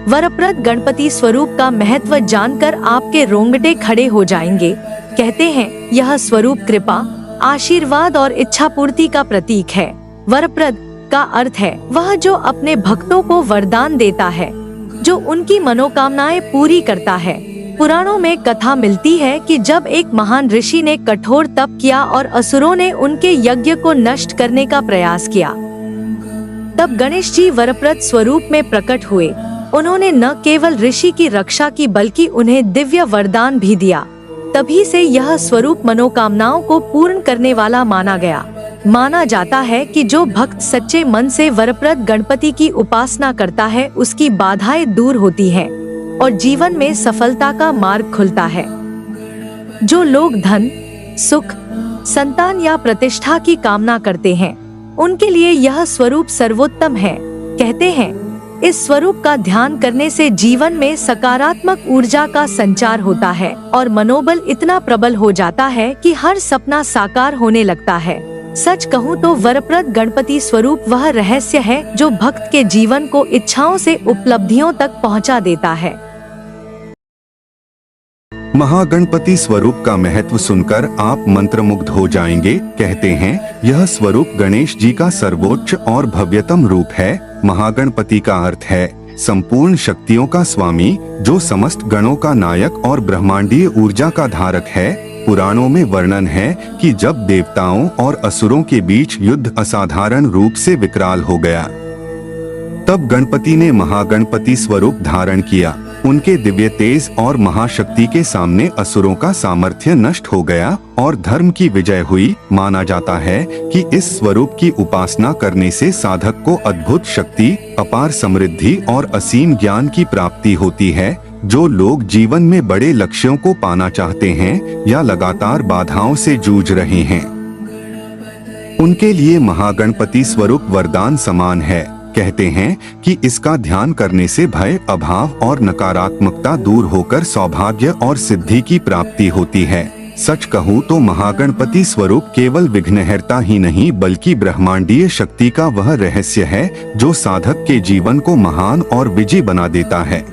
वरप्रद गणपति स्वरूप का महत्व जानकर आपके रोंगटे खड़े हो जाएंगे। कहते हैं यह स्वरूप कृपा, आशीर्वाद और इच्छा पूर्ति का प्रतीक है। वरप्रद का अर्थ है वह जो अपने भक्तों को वरदान देता है, जो उनकी मनोकामनाएं पूरी करता है। पुराणों में कथा मिलती है कि जब एक महान ऋषि ने कठोर तप किया और असुरों ने उनके यज्ञ को नष्ट करने का प्रयास किया, तब गणेश जी वरप्रद स्वरूप में प्रकट हुए। उन्होंने न केवल ऋषि की रक्षा की बल्कि उन्हें दिव्य वरदान भी दिया। तभी से यह स्वरूप मनोकामनाओं को पूर्ण करने वाला माना गया। माना जाता है कि जो भक्त सच्चे मन से वरप्रद गणपति की उपासना करता है उसकी बाधाएं दूर होती हैं और जीवन में सफलता का मार्ग खुलता है। जो लोग धन, सुख, संतान या प्रतिष्ठा की कामना करते हैं उनके लिए यह स्वरूप सर्वोत्तम है। कहते हैं इस स्वरूप का ध्यान करने से जीवन में सकारात्मक ऊर्जा का संचार होता है और मनोबल इतना प्रबल हो जाता है कि हर सपना साकार होने लगता है। सच कहूँ तो वरप्रद गणपति स्वरूप वह रहस्य है जो भक्त के जीवन को इच्छाओं से उपलब्धियों तक पहुँचा देता है। महागणपति स्वरूप का महत्व सुनकर आप मंत्रमुग्ध हो जाएंगे। कहते हैं यह स्वरूप गणेश जी का सर्वोच्च और भव्यतम रूप है। महागणपति का अर्थ है संपूर्ण शक्तियों का स्वामी, जो समस्त गणों का नायक और ब्रह्मांडीय ऊर्जा का धारक है। पुराणों में वर्णन है कि जब देवताओं और असुरों के बीच युद्ध असाधारण रूप से विकराल हो गया, तब गणपति ने महागणपति स्वरूप धारण किया। उनके दिव्य तेज और महाशक्ति के सामने असुरों का सामर्थ्य नष्ट हो गया और धर्म की विजय हुई। माना जाता है कि इस स्वरूप की उपासना करने से साधक को अद्भुत शक्ति, अपार समृद्धि और असीम ज्ञान की प्राप्ति होती है। जो लोग जीवन में बड़े लक्ष्यों को पाना चाहते हैं या लगातार बाधाओं से जूझ रहे हैं, उनके लिए महागणपति स्वरूप वरदान समान है। कहते हैं कि इसका ध्यान करने से भय, अभाव और नकारात्मकता दूर होकर सौभाग्य और सिद्धि की प्राप्ति होती है। सच कहूँ तो महागणपति स्वरूप केवल विघ्नहर्ता ही नहीं बल्कि ब्रह्मांडीय शक्ति का वह रहस्य है जो साधक के जीवन को महान और विजयी बना देता है।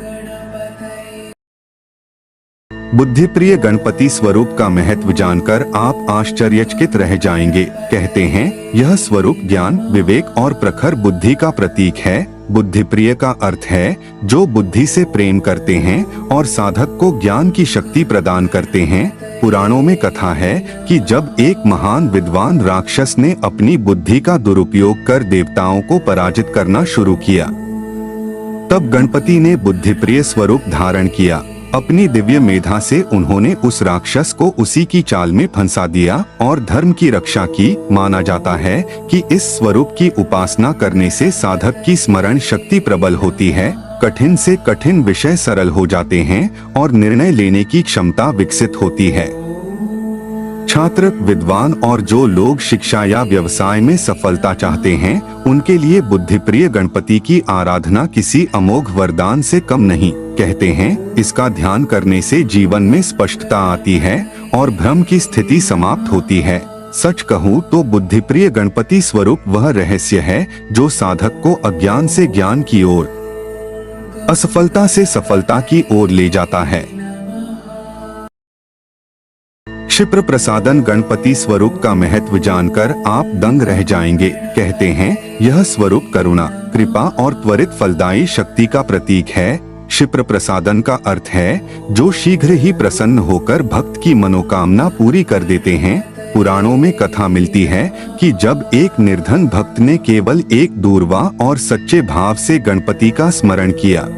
बुद्धिप्रिय गणपति स्वरूप का महत्व जानकर आप आश्चर्यचकित रह जाएंगे। कहते हैं यह स्वरूप ज्ञान, विवेक और प्रखर बुद्धि का प्रतीक है। बुद्धिप्रिय का अर्थ है जो बुद्धि से प्रेम करते हैं और साधक को ज्ञान की शक्ति प्रदान करते हैं। पुराणों में कथा है कि जब एक महान विद्वान राक्षस ने अपनी बुद्धि का दुरुपयोग कर देवताओं को पराजित करना शुरू किया, तब गणपति ने बुद्धिप्रिय स्वरूप धारण किया। अपनी दिव्य मेधा से उन्होंने उस राक्षस को उसी की चाल में फंसा दिया और धर्म की रक्षा की। माना जाता है कि इस स्वरूप की उपासना करने से साधक की स्मरण शक्ति प्रबल होती है, कठिन से कठिन विषय सरल हो जाते हैं और निर्णय लेने की क्षमता विकसित होती है। छात्र, विद्वान और जो लोग शिक्षा या व्यवसाय में सफलता चाहते हैं उनके लिए बुद्धिप्रिय गणपति की आराधना किसी अमोघ वरदान से कम नहीं। कहते हैं इसका ध्यान करने से जीवन में स्पष्टता आती है और भ्रम की स्थिति समाप्त होती है। सच कहूँ तो बुद्धिप्रिय गणपति स्वरूप वह रहस्य है जो साधक को अज्ञान से ज्ञान की ओर, असफलता से सफलता की ओर ले जाता है। क्षिप्र प्रसादन गणपति स्वरूप का महत्व जानकर आप दंग रह जाएंगे। कहते हैं यह स्वरूप करुणा, कृपा और त्वरित फलदायी शक्ति का प्रतीक है। क्षिप्र प्रसादन का अर्थ है जो शीघ्र ही प्रसन्न होकर भक्त की मनोकामना पूरी कर देते हैं। पुराणों में कथा मिलती है कि जब एक निर्धन भक्त ने केवल एक दूरवा और सच्चे भाव से गणपति का स्मरण किया,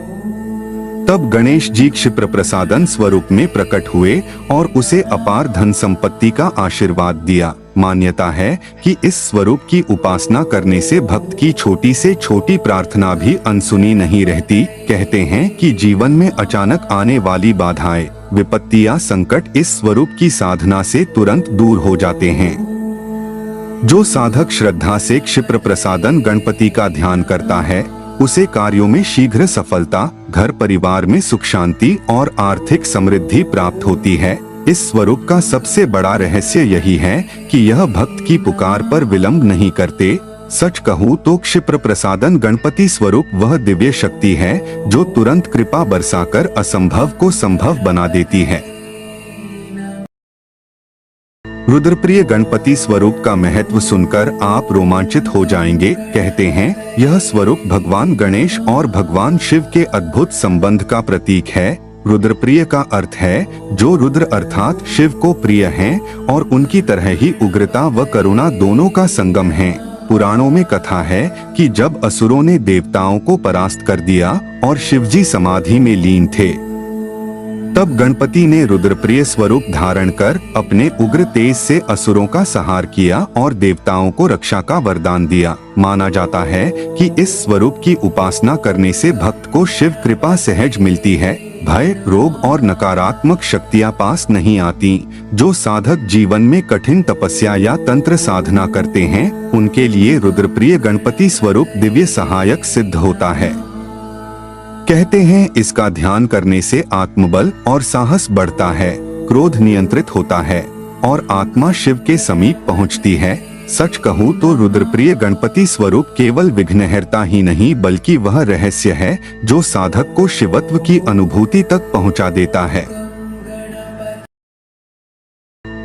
तब गणेश जी क्षिप्र प्रसादन स्वरूप में प्रकट हुए और उसे अपार धन संपत्ति का आशीर्वाद दिया। मान्यता है कि इस स्वरूप की उपासना करने से भक्त की छोटी से छोटी प्रार्थना भी अनसुनी नहीं रहती। कहते हैं कि जीवन में अचानक आने वाली बाधाएं, विपत्ति या संकट इस स्वरूप की साधना से तुरंत दूर हो जाते हैं। जो साधक श्रद्धा से क्षिप्र प्रसादन गणपति का ध्यान करता है उसे कार्यों में शीघ्र सफलता, घर परिवार में सुख शांति और आर्थिक समृद्धि प्राप्त होती है। इस स्वरूप का सबसे बड़ा रहस्य यही है कि यह भक्त की पुकार पर विलंब नहीं करते, सच कहूँ तो क्षिप्र प्रसादन गणपति स्वरूप वह दिव्य शक्ति है जो तुरंत कृपा बरसाकर असंभव को संभव बना देती है। रुद्रप्रिय गणपति स्वरूप का महत्व सुनकर आप रोमांचित हो जाएंगे। कहते हैं यह स्वरूप भगवान गणेश और भगवान शिव के अद्भुत संबंध का प्रतीक है। रुद्रप्रिय का अर्थ है जो रुद्र अर्थात शिव को प्रिय हैं और उनकी तरह ही उग्रता व करुणा दोनों का संगम है। पुराणों में कथा है कि जब असुरों ने देवताओं को परास्त कर दिया और शिवजी समाधि में लीन थे, तब गणपति ने रुद्रप्रिय स्वरूप धारण कर अपने उग्र तेज से असुरों का संहार किया और देवताओं को रक्षा का वरदान दिया। माना जाता है कि इस स्वरूप की उपासना करने से भक्त को शिव कृपा सहज मिलती है। भय, रोग और नकारात्मक शक्तियां पास नहीं आती। जो साधक जीवन में कठिन तपस्या या तंत्र साधना करते हैं, उनके लिए रुद्रप्रिय गणपति स्वरूप दिव्य सहायक सिद्ध होता है। कहते हैं इसका ध्यान करने से आत्मबल और साहस बढ़ता है, क्रोध नियंत्रित होता है और आत्मा शिव के समीप पहुंचती है। सच कहूँ तो रुद्रप्रिय गणपति स्वरूप केवल विघ्नहर्ता ही नहीं बल्कि वह रहस्य है जो साधक को शिवत्व की अनुभूति तक पहुंचा देता है।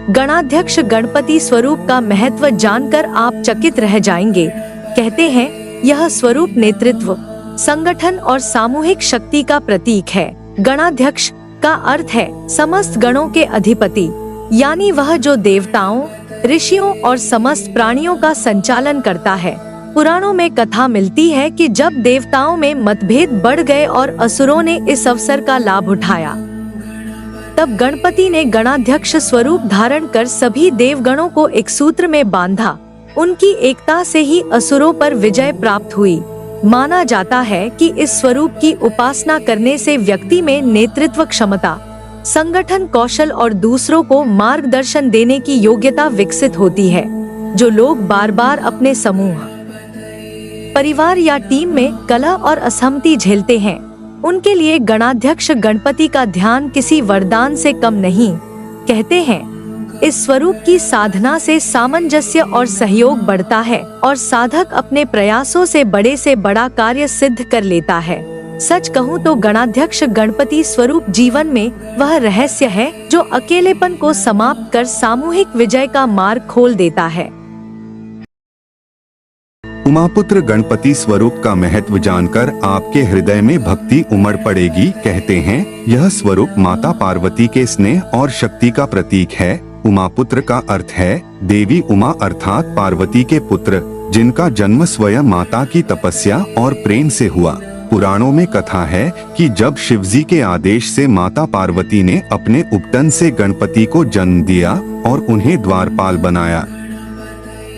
गणाध्यक्ष गणपति स्वरूप का महत्व जानकर आप चकित रह जाएंगे। कहते हैं यह स्वरूप नेतृत्व, संगठन और सामूहिक शक्ति का प्रतीक है। गणाध्यक्ष का अर्थ है समस्त गणों के अधिपति, यानी वह जो देवताओं, ऋषियों और समस्त प्राणियों का संचालन करता है। पुराणों में कथा मिलती है कि जब देवताओं में मतभेद बढ़ गए और असुरों ने इस अवसर का लाभ उठाया, तब गणपति ने गणाध्यक्ष स्वरूप धारण कर सभी देवगणों को एक सूत्र में बांधा। उनकी एकता से ही असुरों पर विजय प्राप्त हुई। माना जाता है कि इस स्वरूप की उपासना करने से व्यक्ति में नेतृत्व क्षमता, संगठन कौशल और दूसरों को मार्गदर्शन देने की योग्यता विकसित होती है। जो लोग बार बार अपने समूह, परिवार या टीम में कलह और असहमति झेलते हैं, उनके लिए गणाध्यक्ष गणपति का ध्यान किसी वरदान से कम नहीं। कहते हैं इस स्वरूप की साधना से सामंजस्य और सहयोग बढ़ता है और साधक अपने प्रयासों से बड़ा कार्य सिद्ध कर लेता है। सच कहूँ तो गणाध्यक्ष गणपति स्वरूप जीवन में वह रहस्य है जो अकेलेपन को समाप्त कर सामूहिक विजय का मार्ग खोल देता है। उमापुत्र गणपति स्वरूप का महत्व जानकर आपके हृदय में भक्ति उमड़ पड़ेगी। कहते हैं यह स्वरूप माता पार्वती के स्नेह और शक्ति का प्रतीक है। उमापुत्र का अर्थ है देवी उमा अर्थात पार्वती के पुत्र, जिनका जन्म स्वयं माता की तपस्या और प्रेम से हुआ। पुराणों में कथा है कि जब शिवजी के आदेश से माता पार्वती ने अपने उपटन से गणपति को जन्म दिया और उन्हें द्वारपाल बनाया,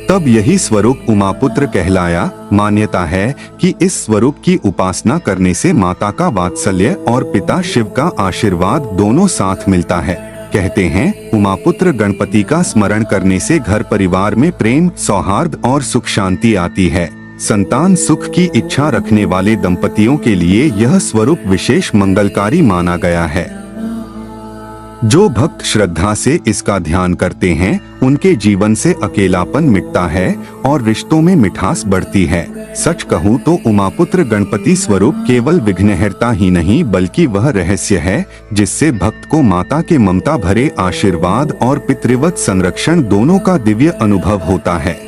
तब यही स्वरूप उमापुत्र कहलाया। मान्यता है कि इस स्वरूप की उपासना करने से माता का वात्सल्य और पिता शिव का आशीर्वाद दोनों साथ मिलता है। कहते हैं उमापुत्र गणपति का स्मरण करने से घर परिवार में प्रेम, सौहार्द और सुख शांति आती है। संतान सुख की इच्छा रखने वाले दंपतियों के लिए यह स्वरूप विशेष मंगलकारी माना गया है। जो भक्त श्रद्धा से इसका ध्यान करते हैं, उनके जीवन से अकेलापन मिटता है और रिश्तों में मिठास बढ़ती है। सच कहूँ तो उमापुत्र गणपति स्वरूप केवल विघ्नहर्ता ही नहीं बल्कि वह रहस्य है जिससे भक्त को माता के ममता भरे आशीर्वाद और पितृवत संरक्षण दोनों का दिव्य अनुभव होता है।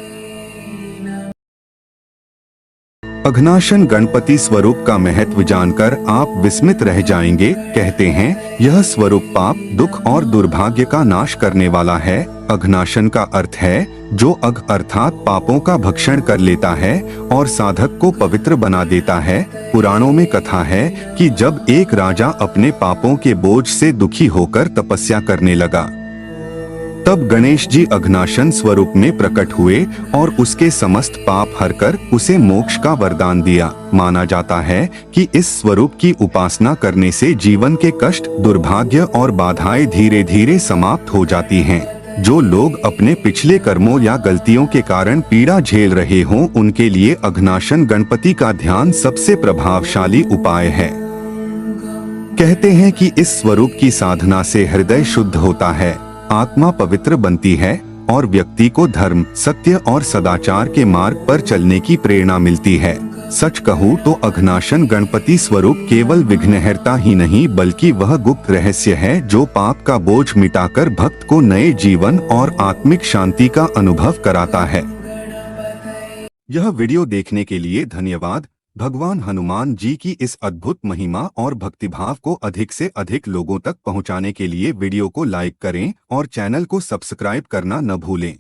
अघनाशन गणपति स्वरूप का महत्व जानकर आप विस्मित रह जाएंगे। कहते हैं यह स्वरूप पाप, दुख और दुर्भाग्य का नाश करने वाला है। अघनाशन का अर्थ है जो अघ अर्थात पापों का भक्षण कर लेता है और साधक को पवित्र बना देता है। पुराणों में कथा है कि जब एक राजा अपने पापों के बोझ से दुखी होकर तपस्या करने लगा, तब गणेश जी अघनाशन स्वरूप में प्रकट हुए और उसके समस्त पाप हरकर उसे मोक्ष का वरदान दिया। माना जाता है कि इस स्वरूप की उपासना करने से जीवन के कष्ट, दुर्भाग्य और बाधाएं धीरे धीरे समाप्त हो जाती हैं। जो लोग अपने पिछले कर्मों या गलतियों के कारण पीड़ा झेल रहे हों, उनके लिए अघनाशन गणपति का ध्यान सबसे प्रभावशाली उपाय है। कहते हैं कि इस स्वरूप की साधना से हृदय शुद्ध होता है, आत्मा पवित्र बनती है और व्यक्ति को धर्म, सत्य और सदाचार के मार्ग पर चलने की प्रेरणा मिलती है। सच कहूँ तो अघनाशन गणपति स्वरूप केवल विघ्नहर्ता ही नहीं बल्कि वह गुप्त रहस्य है जो पाप का बोझ मिटाकर भक्त को नए जीवन और आत्मिक शांति का अनुभव कराता है। यह वीडियो देखने के लिए धन्यवाद। भगवान हनुमान जी की इस अद्भुत महिमा और भक्तिभाव को अधिक से अधिक लोगों तक पहुंचाने के लिए वीडियो को लाइक करें और चैनल को सब्सक्राइब करना न भूलें।